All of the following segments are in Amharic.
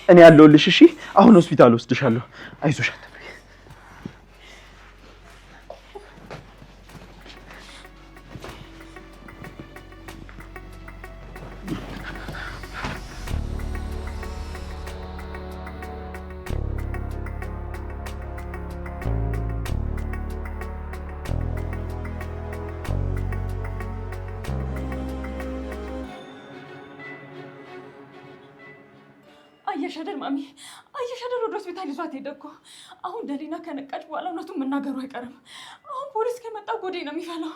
እኔ ያለሁልሽ። እሺ አሁን ሆስፒታል ወስድሻለሁ። አይዞሽ። አየሻደር ማሚ፣ አየሻደር ወደ ሆስፒታል ይዟት ሄደ እኮ። አሁን ደሊና ከነቃች በኋላ እውነቱን መናገሩ አይቀርም። አሁን ፖሊስ ከመጣ ጎዴ ነው የሚፈላው።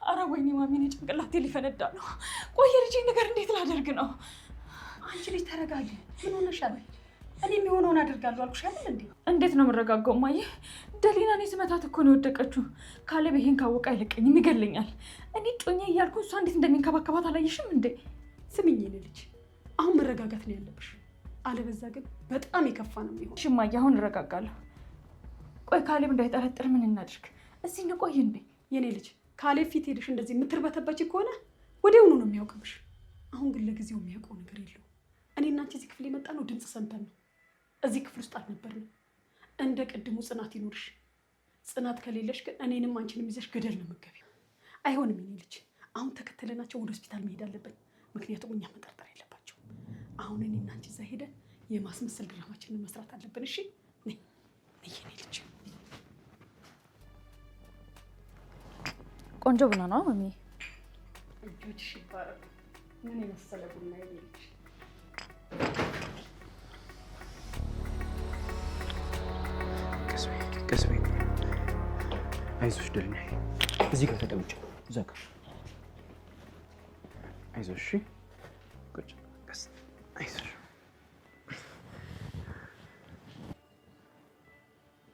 አረ ወይኔ ማሚ፣ እኔ ጭንቅላቴ ሊፈነዳ ነው። ቆይ ልጄ ነገር እንዴት ላደርግ ነው? አንቺ ልጅ ተረጋጊ። ምን ሆነሻል? እኔ የሚሆነውን አደርጋለሁ አልኩሽ አይደል እንዴ? እንዴት ነው የምረጋጋው ማየ? ደሊና እኔ ስመታት እኮ ነው የወደቀችው። ካሌብ ይሄን ካወቀ አይለቀኝም፣ ይገለኛል። እኔ ጮኛ እያልኩ እሷ እንዴት እንደሚንከባከባት አላየሽም እንዴ? ስሚኝ ልጅ፣ አሁን መረጋጋት ነው ያለብሽ። አለበዛ ግን በጣም የከፋ ነው የሚሆነው። እሺ እማዬ፣ አሁን እረጋጋለሁ። ቆይ ካሌብ እንዳይጠረጥር ምን እናድርግ? እዚህ እንቆይ እንዴ? የኔ ልጅ ካሌብ ፊት ሄደሽ እንደዚህ የምትርበተበች ከሆነ ወዲያውኑ ነው የሚያውቅብሽ። አሁን ግን ለጊዜው የሚያውቀው ነገር የለውም። እኔና አንቺ እዚህ ክፍል የመጣ ነው ድምፅ ሰምተን ነው። እዚህ ክፍል ውስጥ አልነበርንም። እንደ ቅድሙ ጽናት ይኖርሽ። ጽናት ከሌለሽ ግን እኔንም አንቺንም ይዘሽ ገደል ነው የምትገቢው። አይሆንም የኔ ልጅ። አሁን ተከተለናቸው ወደ ሆስፒታል መሄድ አለብን። ምክንያቱም እኛ መጠርጠር የለባቸው። አሁን እኔና አንቺ እዛ ሄደን የማስመሰል ድራማችንን መስራት አለብን። እሺ ነይ የኔ ልጅ። ቆንጆ ቡና ነው ማሚ። እጆችሽ ይባረክ። ምን የመሰለ ቡና የኔ ልጅ። ቀስ በይ። አይዞሽ ደሊና፣ እዚህ ጋር ተቀመጪ። እዛ ጋር አይዞሽ። እሺ ቁጭ ቀስ። አይዞሽ።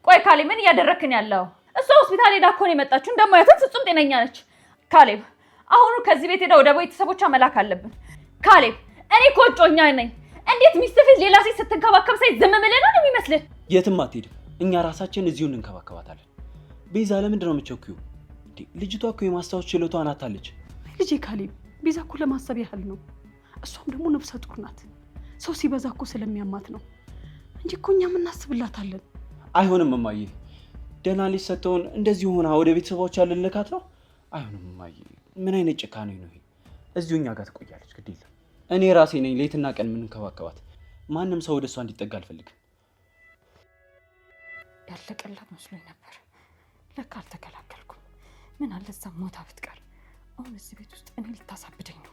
ቆይ ካሌብ ምን እያደረክን ያለው? እሷ ሆስፒታል ሄዳ እኮ ነው የመጣችው። እንደማያትን ፍጹም ጤነኛ ነች። ካሌብ አሁኑ ከዚህ ቤት ሄዳ ወደ ቤተሰቦቿ መላክ አለብን። ካሌብ እኔ እኮ እጮኛ ነኝ። እንዴት ሚስት ፊት ሌላ ሴት ስትንከባከብ ሳይ ዝም ብለህ ነው የሚመስልህ? የትም አትሄድም። እኛ ራሳችን እዚሁ እንንከባከባታለን። ቤዛ ለምንድን ነው የምትቸኩይው? ልጅቷ እኮ የማስታወስ ችሎታዋን አታለች። ልጄ ካሌብ፣ ቤዛ እኮ ለማሰብ ያህል ነው። እሷም ደግሞ ነፍሰ ጡር ናት። ሰው ሲበዛ እኮ ስለሚያማት ነው እንጂ እኮ እኛም እናስብላታለን። አይሆንም እማዬ፣ ደህና ልጅ ሰጥተውን እንደዚህ ሆና ወደ ቤተሰቦቿ ልንልካት ነው? አይሆንም እማዬ፣ ምን አይነት ጭካኔ ነው ይሄ? እዚሁ እኛ ጋር ትቆያለች። ግድ የለም እኔ ራሴ ነኝ ሌትና ቀን የምንከባከባት። ማንም ሰው ወደ እሷ እንዲጠጋ አልፈልግም። ያለቀላት መስሎኝ ነበር። ለካ አልተከላከልኩም። ምን አለ እዛ ሞታ ብትቀር። አሁን እዚህ ቤት ውስጥ እኔ ልታሳብደኝ ነው።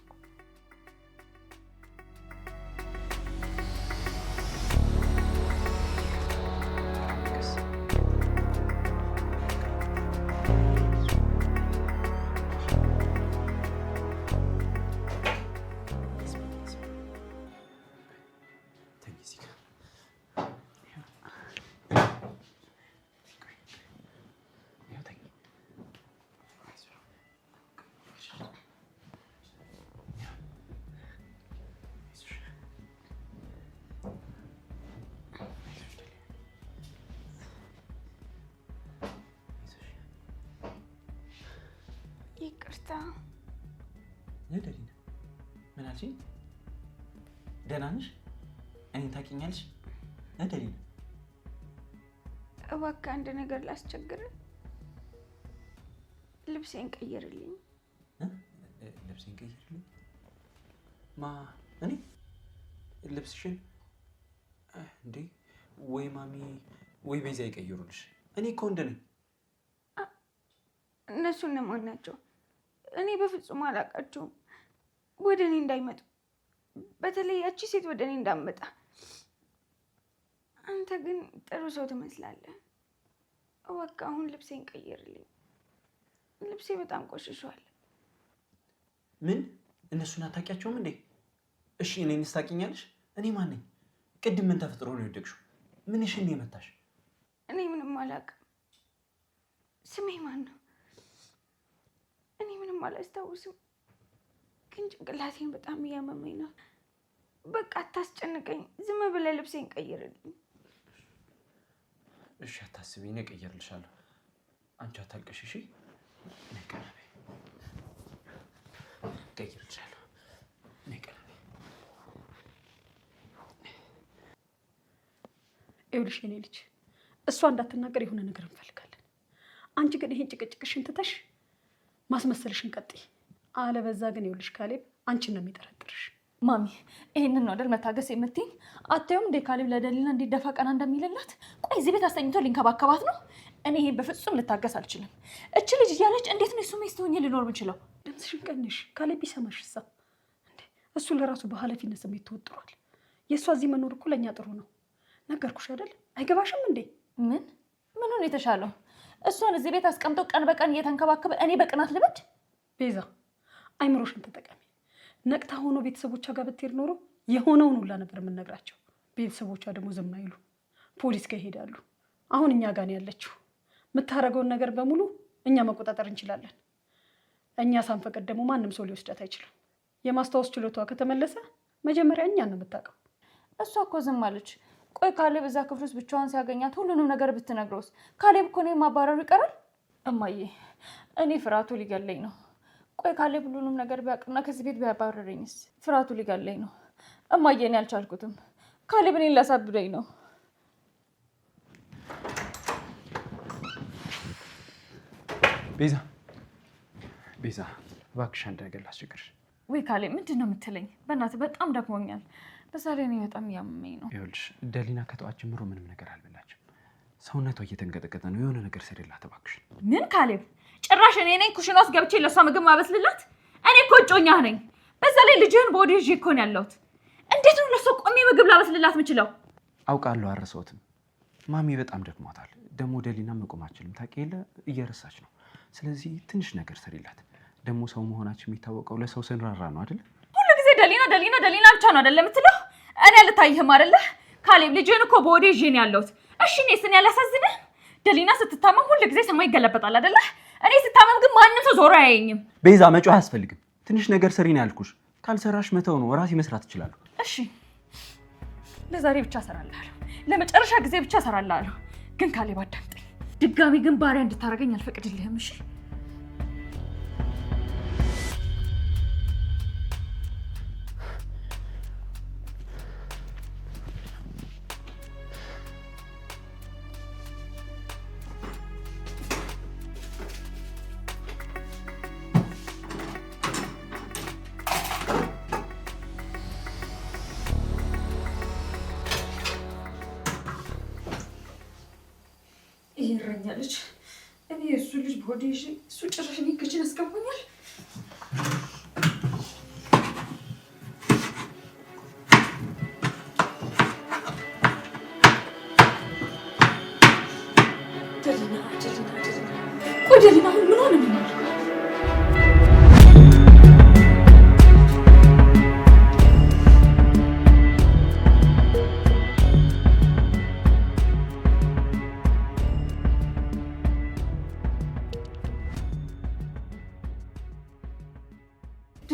ይቅርታ። ደሊና ምን አልሽኝ? ደህና ነሽ? እኔን ታውቂኛለሽ? ደሊና እባክህ አንድ ነገር ላስቸግር። ልብሴን ቀይርልኝ። ልብሴን ቀይርልኝ? እኔ ልብስሽን እንዴ? ወይ ማሚ ወይ ቤዛ ይቀይሩልሽ። እኔ እኮ ወንድ ነኝ። እነሱ እነማን ናቸው? እኔ በፍጹም አላውቃቸውም። ወደ እኔ እንዳይመጡ፣ በተለይ ያቺ ሴት ወደ እኔ እንዳትመጣ። አንተ ግን ጥሩ ሰው ትመስላለህ። እባክህ አሁን ልብሴን ቀይርልኝ። ልብሴ በጣም ቆሽሿል። ምን? እነሱን አታውቂያቸውም እንዴ? እሺ እኔንስ ታውቂኛለሽ? እኔ ማን ነኝ? ቅድም ምን ተፈጥሮ ነው የወደቅሽው? ምንሽን ነው የመታሽ? እኔ ምንም አላውቅም። ስሜ ማን ነው? እኔ ምንም አላስታውስም። ግን ጭንቅላቴን በጣም እያመመኝ ነው። በቃ አታስጨንቀኝ። ዝም ብለህ ልብሴን ቀይርልኝ። እሺ አታስቢ፣ እኔ እቀይርልሻለሁ። አንቺ አታልቅሽ እሺ? እኔ ቀና በይ፣ እቀይርልሻለሁ። እኔ ቀና በይ። ይኸውልሽ የኔ ልጅ እሷ እንዳትናገር የሆነ ነገር እንፈልጋለን። አንቺ ግን ይሄን ጭቅጭቅሽን ትተሽ ማስመሰልሽን ቀጥይ። አለበዛ ግን ይኸውልሽ ካሌብ አንቺን ነው የሚጠረጥርሽ። ማሚ ይሄንን ነው አይደል መታገስ የምትይኝ? አታዩም እንዴ ካሌብ ለደሊና እንዲደፋ ቀና እንደሚልላት? ቆይ እዚህ ቤት አስተኝቶ ሊንከባከባት ነው? እኔ ይሄን በፍጹም ልታገስ አልችልም። እቺ ልጅ እያለች እንዴት ነው እሱ ሚስት ሆኜ ልኖር የምችለው? ድምፅሽን ቀንሽ። ካሌብ ቢሰማሽ እሳ እንዴ እሱ ለራሱ በኃላፊነት ስሜት ተወጥሯል። የእሷ እዚህ መኖር እኮ ለእኛ ጥሩ ነው። ነገርኩሽ አይደል? አይገባሽም እንዴ? ምኑን የተሻለው? እሷን እዚህ ቤት አስቀምጠው ቀን በቀን እየተንከባከበ እኔ በቅናት ልበድ? ቤዛ አይምሮሽን ተጠቀሚ። ነቅታ ሆኖ ቤተሰቦቿ ጋር ብትሄድ ኖሮ የሆነውን ሁላ ነበር የምንነግራቸው። ቤተሰቦቿ ደግሞ ዝም አይሉ፣ ፖሊስ ጋር ይሄዳሉ። አሁን እኛ ጋር ነው ያለችው። የምታደርገውን ነገር በሙሉ እኛ መቆጣጠር እንችላለን። እኛ ሳንፈቅድ ደግሞ ማንም ሰው ሊወስዳት አይችልም። የማስታወስ ችሎታዋ ከተመለሰ መጀመሪያ እኛን ነው የምታውቀው። እሷ እኮ ዝም አለች። ቆይ ካሌብ እዛ ክፍል ውስጥ ብቻዋን ሲያገኛት ሁሉንም ነገር ብትነግረውስ? ካሌብ እኮ እኔን ማባረሩ ይቀራል። እማዬ እኔ ፍርሃቱ ሊገለኝ ነው። ቆይ ካሌብ ሁሉንም ነገር ቢያውቅና ከዚህ ቤት ቢያባረረኝስ? ፍርሃቱ ሊገለኝ ነው እማዬ። እኔ አልቻልኩትም። ካሌብ እኔን ሊያሳብደኝ ነው። ቤዛ እባክሽ አንድ ነገር ላስቸግርሽ። ወይ ካሌብ ምንድን ነው የምትለኝ? በእናትህ በጣም ደክሞኛል። በዛ ላይ እኔ በጣም እያመመኝ ነው። ይኸውልሽ ደሊና ከጠዋት ጀምሮ ምንም ነገር አልበላችም። ሰውነቷ እየተንቀጠቀጠ ነው። የሆነ ነገር ስሪላት እባክሽ። ምን ካሌብ? ጭራሽ እኔ ነኝ ኩሽና ውስጥ ገብቼ ለእሷ ምግብ ማበስልላት? እኔ እኮ እጮኛህ ነኝ። በዛ ላይ ልጅህን በወዲህ ይዤ እኮ ነው ያለሁት። እንዴት ነው ለእሷ ቆሜ ምግብ ላበስልላት የምችለው? አውቃለሁ፣ አረሰውትም። ማሚ በጣም ደክሟታል። ደግሞ ደሊና መቆም አትችልም። ታውቂ የለ እየረሳች ነው። ስለዚህ ትንሽ ነገር ስሪላት። ደግሞ ሰው መሆናችን የሚታወቀው ለሰው ስንራራ ነው አይደል? ሁሉ ጊዜ ደሊና ብቻ ነው አይደል የምትለው? እኔ አልታይህም አይደለ? ካሌብ ልጅህን እኮ በወዲህ ይዤ ነው ያለሁት። እሺ እኔስ እኔ ያላሳዝንህ? ደሊና ስትታመም ሁሉ ጊዜ ሰማይ ይገለበጣል አይደለ? እኔ ስታመም ግን ማንም ሰው ዞሮ አያየኝም። ቤዛ መጮህ አያስፈልግም። ትንሽ ነገር ስሪ ነው ያልኩሽ። ካልሰራሽ መተው ነው። ራሴ መስራት እችላለሁ። እሺ ለዛሬ ብቻ እሰራልሃለሁ። ለመጨረሻ ጊዜ ብቻ እሰራልሃለሁ። ግን ካሌብ አዳምጠኝ። ድጋሚ ግን ባሪያ እንድታደርገኝ አልፈቅድልህም። እሺ ይረኛለች። እኔ እሱ ልጅ በሆዴ ይዤ እሱ ጭራሽ እኔ ክችን አስገባኛል። ደሊና አሁን ምን ሆነ?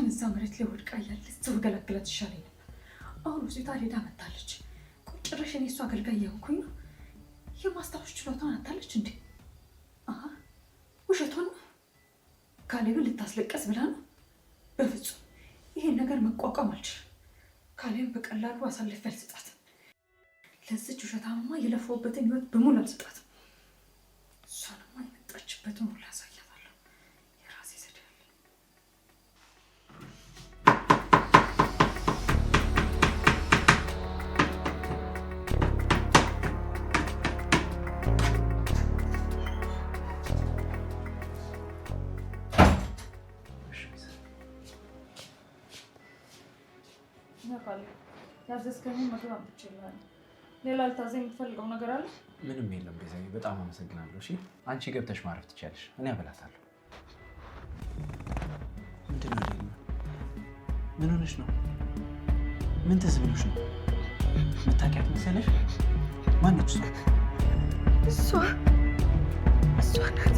እዛ መሬት ላይ ወድቃ እያለች ሰው ገላግላት ይሻለኝ ነበር። አሁን ሆስፒታል ሄዳ መጣለች። ጭራሽ እኔ እሱ አገልጋይ እየሆንኩኝ ነው። የማስታወስ ችሎታን አታለች እንዴ? ውሸቷን ነው። ካሌብን ልታስለቀስ ብላ ነው። በፍጹም ይሄን ነገር መቋቋም አልችልም። ካሌብን በቀላሉ አሳልፌ አልሰጣትም። ለዚች ውሸታማ የለፈውበትን ህይወት በሙሉ አልሰጣትም። እሷንማ የመጣችበትን ሁሉ አሳያታለሁ። የራሴ ዘዴ አለኝ። ያዘዝከኝ ምግብ አምጥቼልሃለሁ። ሌላ ልታዘኝ የምትፈልገው ነገር አለ? ምንም የለም ቤዛዬ፣ በጣም አመሰግናለሁ። እሺ አንቺ ገብተሽ ማረፍ ትችያለሽ። እኔ አበላታለሁ። ምንድን ነው ደሊና? ምን ሆነሽ ነው? ምን ትዝ ብሎሽ ነው? የምታውቂያት መሰለሽ? ማነች እሷ? እሷ ናት።